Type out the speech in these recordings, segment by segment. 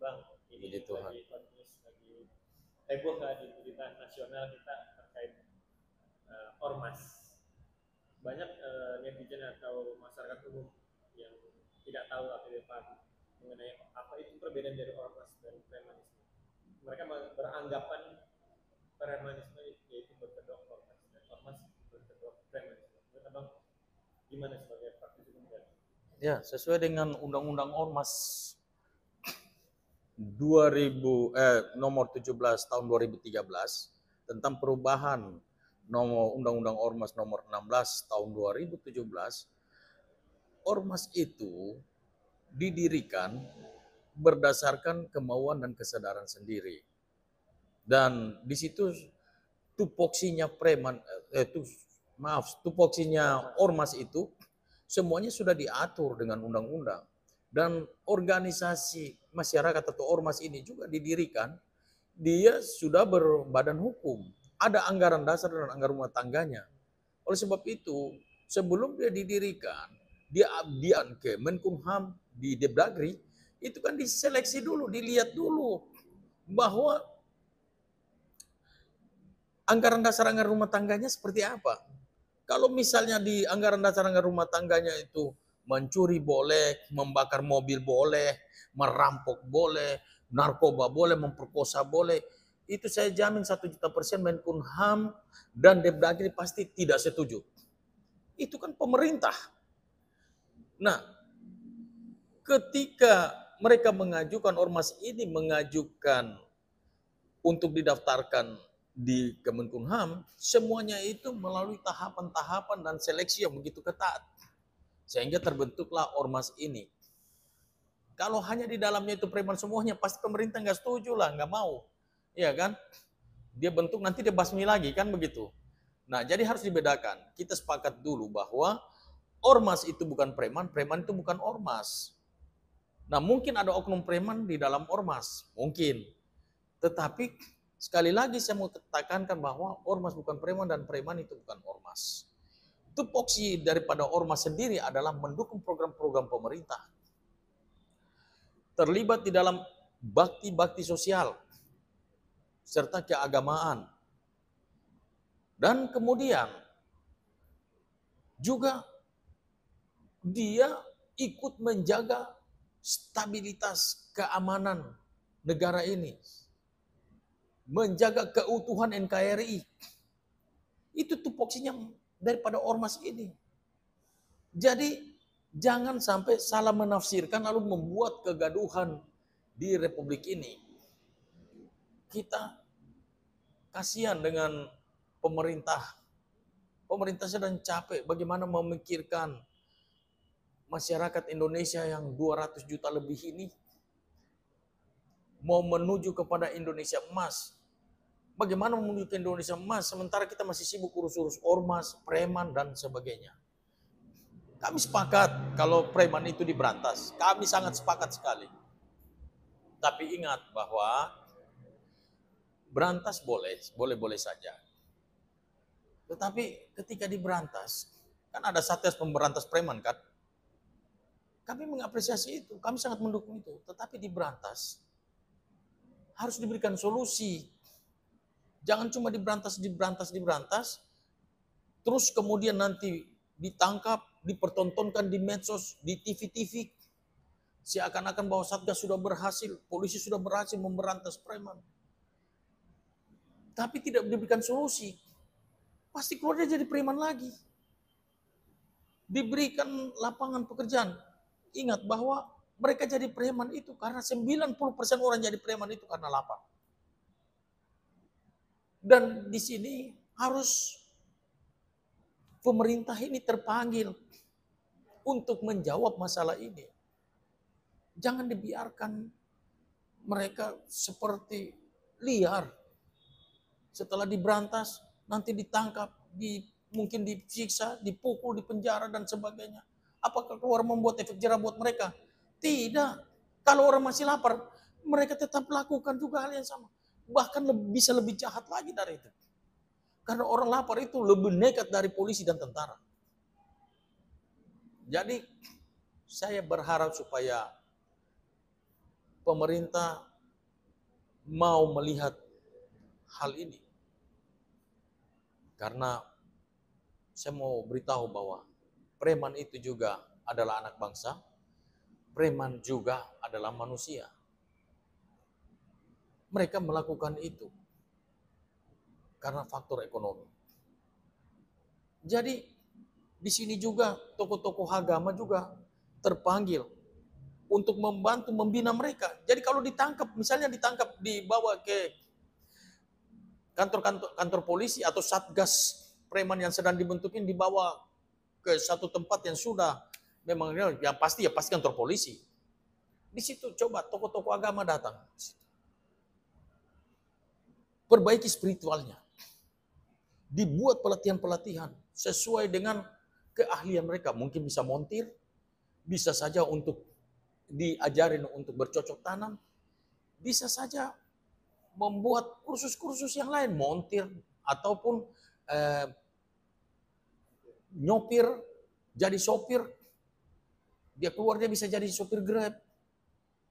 Bang, ini Puji Tuhan. lagi heboh di berita nasional kita terkait ormas. Banyak netizen atau masyarakat umum yang tidak tahu atau tidak paham mengenai apa itu perbedaan dari ormas dan premanisme. Mereka beranggapan premanisme yaitu berkedok ormas dan ormas berkedok premanisme. Menurut Abang gimana sebagai praktisi hukum? Ya, sesuai dengan Undang-Undang Ormas nomor 17 tahun 2013 tentang perubahan nomor Undang-Undang Ormas nomor 16 tahun 2017, ormas itu didirikan berdasarkan kemauan dan kesadaran sendiri. Dan di situ tupoksinya tupoksinya ormas itu semuanya sudah diatur dengan undang-undang. Dan organisasi masyarakat atau ormas ini juga didirikan, dia sudah berbadan hukum. Ada anggaran dasar dan anggaran rumah tangganya. Oleh sebab itu, sebelum dia didirikan, dia abdian ke Menkumham di Depdagri, itu kan diseleksi dulu, dilihat dulu bahwa anggaran dasar anggaran rumah tangganya seperti apa. Kalau misalnya di anggaran dasar anggaran rumah tangganya itu mencuri boleh, membakar mobil boleh, merampok boleh, narkoba boleh, memperkosa boleh, itu saya jamin 1.000.000% Menkumham dan Depdagri pasti tidak setuju. Itu kan pemerintah. Nah, ketika mereka mengajukan, ormas ini mengajukan untuk didaftarkan di Kemenkumham, semuanya itu melalui tahapan-tahapan dan seleksi yang begitu ketat. Sehingga terbentuklah ormas ini. Kalau hanya di dalamnya itu preman semuanya, pasti pemerintah nggak setuju lah, nggak mau. Iya kan? Dia bentuk nanti dia basmi lagi, kan begitu. Nah, jadi harus dibedakan. Kita sepakat dulu bahwa ormas itu bukan preman, preman itu bukan ormas. Nah, mungkin ada oknum preman di dalam ormas, mungkin. Tetapi sekali lagi saya mau tekankan bahwa ormas bukan preman dan preman itu bukan ormas. Tupoksi daripada ormas sendiri adalah mendukung program-program pemerintah. Terlibat di dalam bakti-bakti sosial serta keagamaan. Dan kemudian juga dia ikut menjaga stabilitas keamanan negara ini. Menjaga keutuhan NKRI. Itu tupoksinya daripada ormas ini. Jadi jangan sampai salah menafsirkan lalu membuat kegaduhan di Republik ini. Kita kasihan dengan pemerintah. Pemerintah sedang capek bagaimana memikirkan masyarakat Indonesia yang 200 juta lebih ini mau menuju kepada Indonesia emas. Bagaimana menuju ke Indonesia emas sementara kita masih sibuk urus-urus ormas, preman, dan sebagainya. Kami sepakat kalau preman itu diberantas. Kami sangat sepakat sekali. Tapi ingat bahwa berantas boleh saja. Tetapi ketika diberantas, kan ada Satgas Pemberantas Preman kan? Kami mengapresiasi itu, kami sangat mendukung itu. Tetapi diberantas, harus diberikan solusi. Jangan cuma diberantas, terus kemudian nanti ditangkap, dipertontonkan di medsos, di TV-TV. Seakan-akan bahwa Satgas sudah berhasil, polisi sudah berhasil memberantas preman. Tapi tidak diberikan solusi. Pasti keluar dia jadi preman lagi. Diberikan lapangan pekerjaan. Ingat bahwa mereka jadi preman itu karena 90% orang jadi preman itu karena lapar. Dan di sini harus pemerintah ini terpanggil untuk menjawab masalah ini. Jangan dibiarkan mereka seperti liar. Setelah diberantas, nanti ditangkap, mungkin disiksa, dipukul, dipenjara, dan sebagainya. Apakah keluar membuat efek jerah buat mereka? Tidak. Kalau orang masih lapar, mereka tetap lakukan juga hal yang sama. Bahkan bisa lebih jahat lagi dari itu. Karena orang lapar itu lebih nekat dari polisi dan tentara. Jadi saya berharap supaya pemerintah mau melihat hal ini. Karena saya mau beritahu bahwa preman itu juga adalah anak bangsa, preman juga adalah manusia. Mereka melakukan itu karena faktor ekonomi. Jadi di sini juga tokoh-tokoh agama juga terpanggil untuk membantu membina mereka. Jadi kalau ditangkap, misalnya ditangkap dibawa ke kantor polisi atau satgas preman yang sedang dibentuk ini, dibawa ke satu tempat yang sudah memang yang pasti kantor polisi. Di situ coba tokoh-tokoh agama datang. Perbaiki spiritualnya. Dibuat pelatihan-pelatihan sesuai dengan keahlian mereka. Mungkin bisa montir, bisa saja untuk diajarin untuk bercocok tanam, bisa saja membuat kursus-kursus yang lain, montir ataupun nyopir, jadi sopir. Dia keluar dia bisa jadi sopir Grab.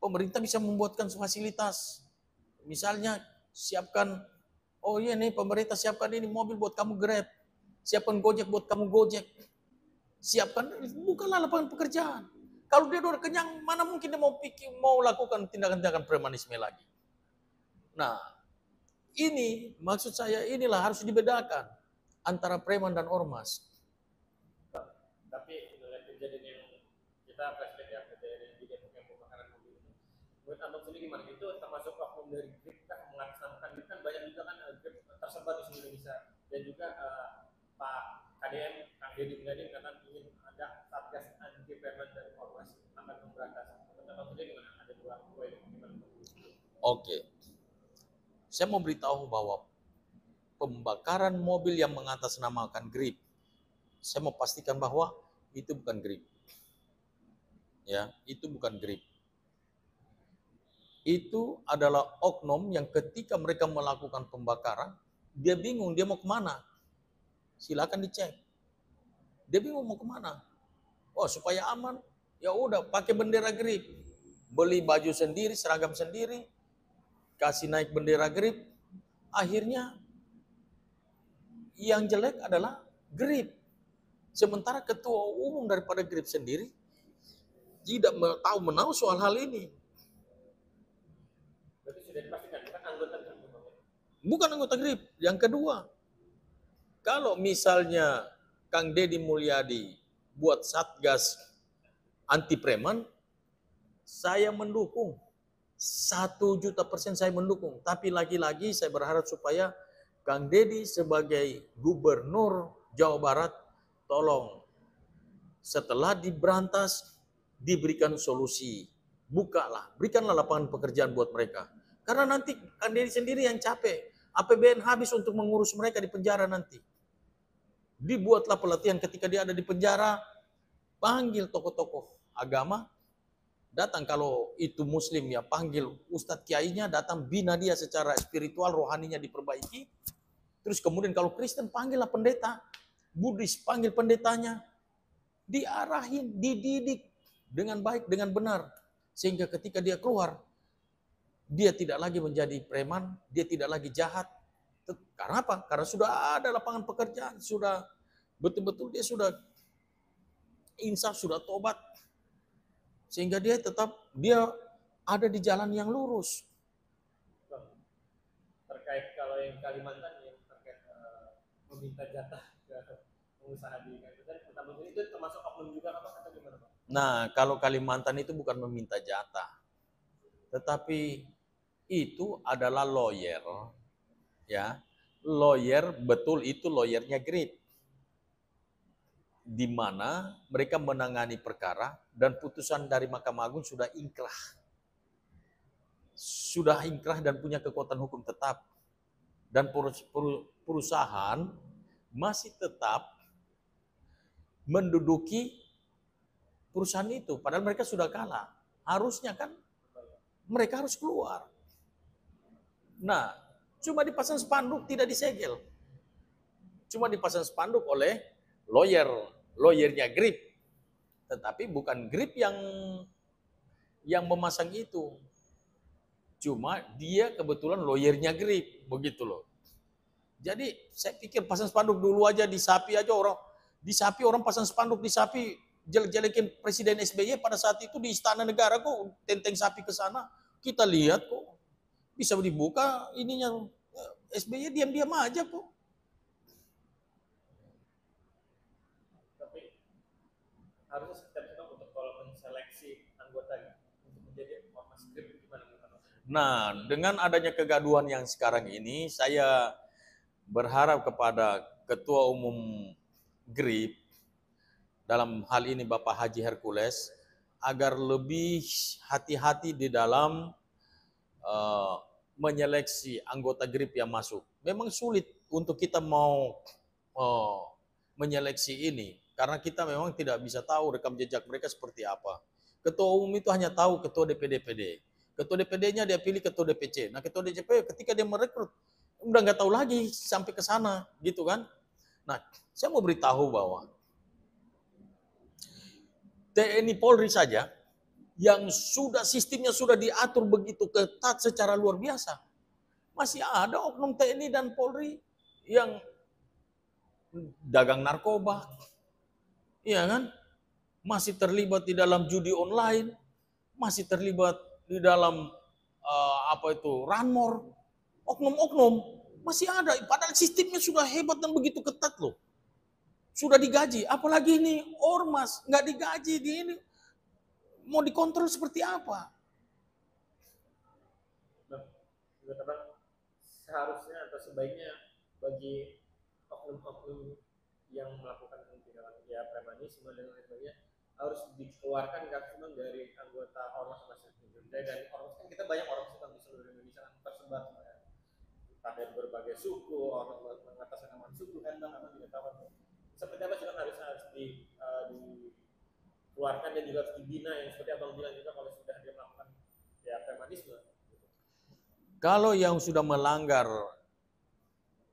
Pemerintah bisa membuatkan fasilitas. Misalnya siapkan, oh iya nih pemerintah siapkan ini mobil buat kamu Grab. Siapkan Gojek buat kamu Gojek. Siapkan, bukanlah lapangan pekerjaan. Kalau dia udah kenyang, mana mungkin dia mau lakukan tindakan-tindakan premanisme lagi. Nah, ini maksud saya inilah harus dibedakan antara preman dan ormas. Tapi melihat kejadian yang kita flashback ya, kejadian yang di Depok yang pembakaran mobil itu, menurut Abang sendiri gimana? Itu termasuk oknum dari Grip kan melaksanakan, kan banyak juga kan Grip tersebar di seluruh Indonesia, dan juga Pak KDM, Kang Deddy Mulyadi mengatakan ingin ada satgas anti preman dan ormas akan memberantas. Menurut Abang sendiri gimana? Ada dua ini gimana? Oke. Saya mau beritahu bahwa pembakaran mobil yang mengatasnamakan Grip, saya mau pastikan bahwa itu bukan Grip. Ya, itu bukan Grip. Itu adalah oknum yang ketika mereka melakukan pembakaran, dia bingung dia mau kemana. Silakan dicek. Dia bingung mau kemana. Oh, supaya aman, ya udah pakai bendera Grip. Beli baju sendiri, seragam sendiri, kasih naik bendera Grip. Akhirnya yang jelek adalah Grip. Sementara ketua umum daripada Grip sendiri tidak tahu menahu soal hal ini. Berarti sudah dipastikan bukan anggota Grip. Bukan anggota Grip. Yang kedua, kalau misalnya Kang Deddy Mulyadi buat satgas anti preman, saya mendukung. 1.000.000% saya mendukung. Tapi lagi-lagi saya berharap supaya Kang Deddy sebagai gubernur Jawa Barat, tolong setelah diberantas, diberikan solusi. Bukalah, berikanlah lapangan pekerjaan buat mereka. Karena nanti Kang Deddy sendiri yang capek. APBN habis untuk mengurus mereka di penjara nanti. Dibuatlah pelatihan ketika dia ada di penjara, panggil tokoh-tokoh agama, datang kalau itu muslim ya panggil ustadz kiainya, datang bina dia secara spiritual, rohaninya diperbaiki. Terus kemudian kalau Kristen panggillah pendeta, Buddhis panggil pendetanya, diarahin, dididik dengan baik, dengan benar. Sehingga ketika dia keluar, dia tidak lagi menjadi preman, dia tidak lagi jahat. Karena apa? Karena sudah ada lapangan pekerjaan, sudah betul-betul dia sudah insaf, sudah tobat. Sehingga dia tetap ada di jalan yang lurus. Terkait kalau yang Kalimantan yang terkait meminta jatah ke pengusaha di Kalimantan, itu termasuk oknum juga apa atau gimana Pak? Nah, kalau Kalimantan itu bukan meminta jatah, tetapi itu adalah lawyer, ya, lawyer betul itu lawyernya Grip, di mana mereka menangani perkara dan putusan dari Mahkamah Agung sudah inkrah dan punya kekuatan hukum tetap, dan perusahaan masih tetap menduduki perusahaan itu, padahal mereka sudah kalah. Harusnya kan mereka harus keluar. Nah, cuma dipasang spanduk tidak disegel. Cuma dipasang spanduk oleh lawyernya Grip. Tetapi bukan Grip yang memasang itu. Cuma dia kebetulan lawyernya Grip, begitu loh. Jadi saya pikir pasang spanduk dulu aja di Sapi aja orang, di Sapi orang pasang spanduk di Sapi, jelek-jelekin Presiden SBY pada saat itu di Istana Negara kok tenteng sapi ke sana. Kita lihat kok bisa dibuka ininya, SBY diam-diam aja kok. Tapi harusnya setiap kita untuk kalau menseleksi anggota untuk menjadi ormas Grip gimana? Nah, dengan adanya kegaduhan yang sekarang ini, saya berharap kepada Ketua Umum Grip, dalam hal ini Bapak Haji Hercules, agar lebih hati-hati di dalam menyeleksi anggota Grip yang masuk. Memang sulit untuk kita mau menyeleksi ini, karena kita memang tidak bisa tahu rekam jejak mereka seperti apa. Ketua Umum itu hanya tahu Ketua DPD. Ketua DPD-nya dia pilih Ketua DPC. Nah, Ketua DPC ketika dia merekrut, udah nggak tahu lagi sampai ke sana, gitu kan? Nah, saya mau beritahu bahwa TNI Polri saja yang sudah sistemnya sudah diatur begitu ketat secara luar biasa, masih ada oknum TNI dan Polri yang dagang narkoba, iya kan? Masih terlibat di dalam judi online, masih terlibat di dalam ranmor, oknum-oknum masih ada. Padahal sistemnya sudah hebat dan begitu ketat loh. Sudah digaji, apalagi ini ormas nggak digaji, di ini mau dikontrol seperti apa? Seharusnya atau sebaiknya bagi oknum-oknum yang melakukan tindakan ya premanisme dan lain sebagainya harus dikeluarkan memang dari anggota ormas dan ormas kan kita banyak ormas di seluruh Indonesia tersebar pada berbagai suku, orang mengatasnamakan suku kan memang tidak tahu seperti apa sih harus dikeluarkan dan juga harus dibina yang seperti abang bilang juga kalau sudah dia melakukan ya premanisme. Kalau yang sudah melanggar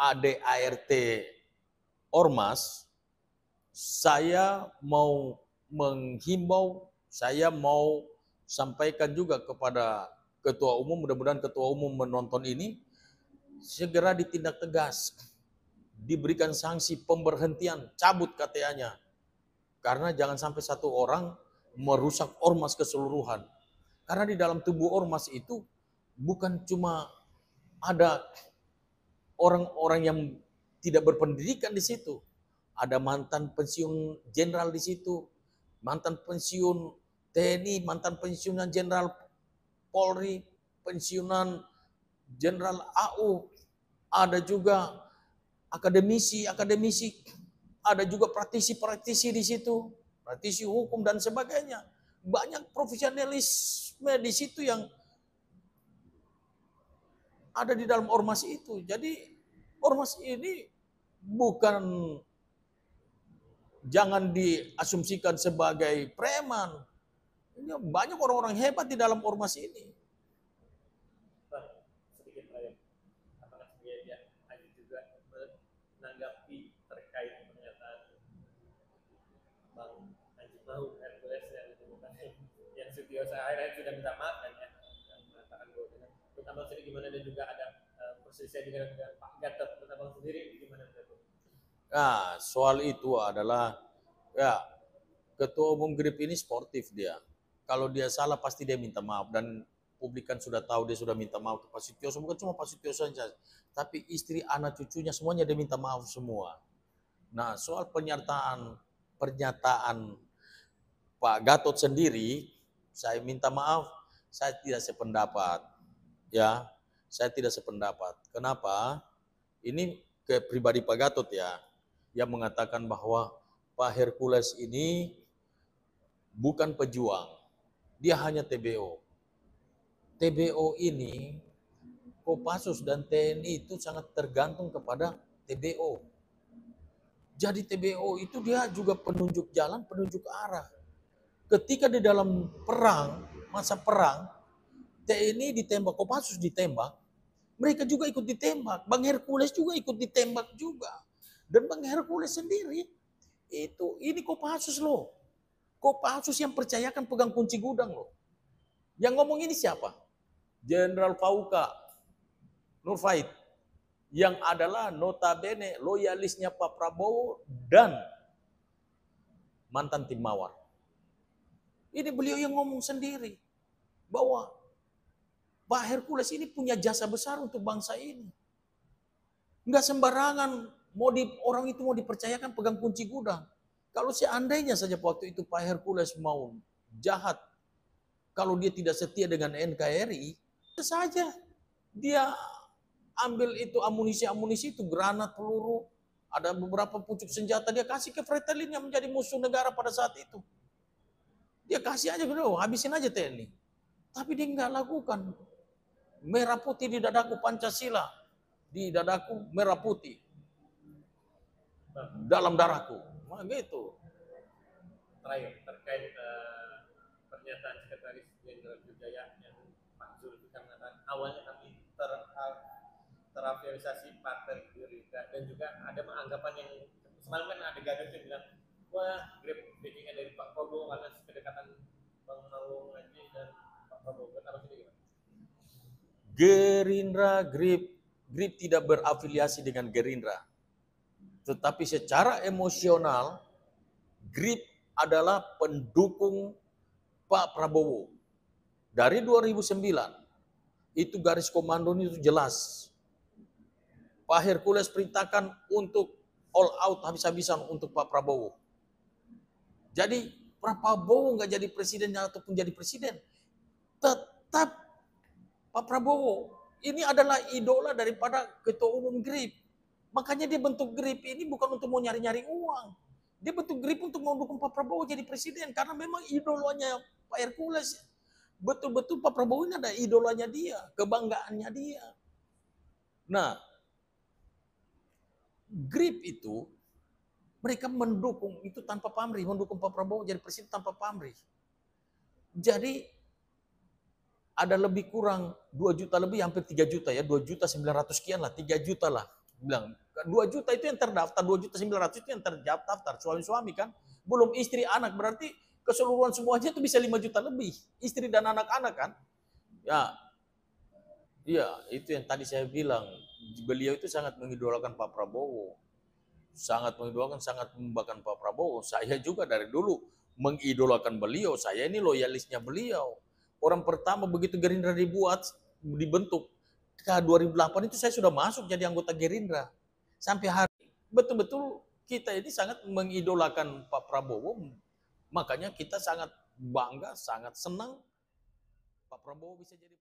ADART ormas, saya mau menghimbau, saya mau sampaikan juga kepada Ketua Umum, mudah-mudahan Ketua Umum menonton ini, segera ditindak tegas, diberikan sanksi pemberhentian, cabut KTA-nya. Karena jangan sampai satu orang merusak ormas keseluruhan. Karena di dalam tubuh ormas itu bukan cuma ada orang-orang yang tidak berpendidikan di situ. Ada mantan pensiun jenderal di situ, mantan pensiun TNI, mantan pensiunan jenderal Polri, pensiunan jenderal AU, ada juga akademisi, ada juga praktisi di situ, praktisi hukum dan sebagainya. Banyak profesionalisme di situ yang ada di dalam ormas itu. Jadi ormas ini bukan, jangan diasumsikan sebagai preman. Ini banyak orang-orang hebat di dalam ormas ini. Sedikit lain, apakah dia ada juga menanggapi terkait pernyataan Bang Haji Mahu Hercules yang Sutioso akhirnya sudah minta maaf kan ya, mengatakan bahwa menurut abang sendiri gimana, dan juga ada perselisihan dengan Pak Gatot, menurut abang sendiri gimana? Nah, soal itu adalah ya, Ketua Umum Grip ini sportif dia. Kalau dia salah pasti dia minta maaf, dan publik kan sudah tahu dia sudah minta maaf ke Pak Sutioso, bukan cuma Pak Sutioso saja, tapi istri, anak, cucunya semuanya dia minta maaf semua. Nah, soal pernyataan Pak Gatot sendiri, saya minta maaf, saya tidak sependapat. Ya, saya tidak sependapat. Kenapa? Ini ke pribadi Pak Gatot ya, yang mengatakan bahwa Pak Hercules ini bukan pejuang, dia hanya TBO. TBO ini, Kopassus dan TNI itu sangat tergantung kepada TBO. Jadi TBO itu dia juga penunjuk jalan, penunjuk arah. Ketika di dalam perang, masa perang, TNI ditembak, Kopassus ditembak, mereka juga ikut ditembak. Bang Hercules juga ikut ditembak juga. Dan Bang Hercules sendiri, ini Kopassus loh. Kopassus yang percayakan pegang kunci gudang loh. Yang ngomong ini siapa? Jenderal Fauka Nurfait, yang adalah notabene loyalisnya Pak Prabowo dan mantan tim Mawar. Ini beliau yang ngomong sendiri bahwa Pak Hercules ini punya jasa besar untuk bangsa ini. Enggak sembarangan orang itu mau dipercayakan pegang kunci gudang. Kalau seandainya saja waktu itu Pak Hercules mau jahat, kalau dia tidak setia dengan NKRI, itu saja dia ambil itu amunisi-amunisi itu, granat, peluru, ada beberapa pucuk senjata, dia kasih ke Fretilin yang menjadi musuh negara pada saat itu. Dia kasih aja gitu, habisin aja TNI. Tapi dia nggak lakukan. Merah putih di dadaku Pancasila, di dadaku merah putih dalam darahku. Nah, gitu. Terakhir terkait pernyataan Sekretaris Jenderal Budaya yang Pak Zulfikar mengatakan awalnya kami terafiliasi Partai Gerindra, dan juga ada anggapan yang semalam kan ada gaduh yang bilang wah grab backing-nya dari Pak Prabowo karena kedekatan Bang Maung Haji dan Pak Prabowo. Apa sih gimana? Gerindra, GRIP tidak berafiliasi dengan Gerindra. Tetapi secara emosional, GRIP adalah pendukung Pak Prabowo. Dari 2009, itu garis komandonya itu jelas. Pak Hercules perintahkan untuk all out habis-habisan untuk Pak Prabowo. Jadi Pak Prabowo nggak jadi presiden ataupun jadi presiden, tetap Pak Prabowo ini adalah idola daripada ketua umum GRIP. Makanya dia bentuk GRIP ini bukan untuk mau nyari-nyari uang. Dia bentuk GRIP untuk mendukung Pak Prabowo jadi presiden karena memang idolanya Pak Hercules. Betul-betul Pak Prabowo ini ada idolanya dia, kebanggaannya dia. Nah, GRIP itu mereka mendukung itu tanpa pamrih, mendukung Pak Prabowo jadi presiden tanpa pamrih. Jadi ada lebih kurang 2 juta lebih, hampir 3 juta ya, 2.900.000 sekian lah, 3 juta lah. Bilang 2 juta itu yang terdaftar, 2.900.000 itu yang terdaftar, suami-suami kan. Belum istri anak, berarti keseluruhan semuanya itu bisa 5 juta lebih. Istri dan anak-anak kan. Ya, iya itu yang tadi saya bilang, beliau itu sangat mengidolakan Pak Prabowo. Sangat mengidolakan, sangat membanggakan Pak Prabowo. Saya juga dari dulu mengidolakan beliau, saya ini loyalisnya beliau. Orang pertama begitu Gerindra dibentuk, ke 2008 itu saya sudah masuk jadi anggota Gerindra. Sampai hari betul-betul kita ini sangat mengidolakan Pak Prabowo. Makanya kita sangat bangga, sangat senang Pak Prabowo bisa jadi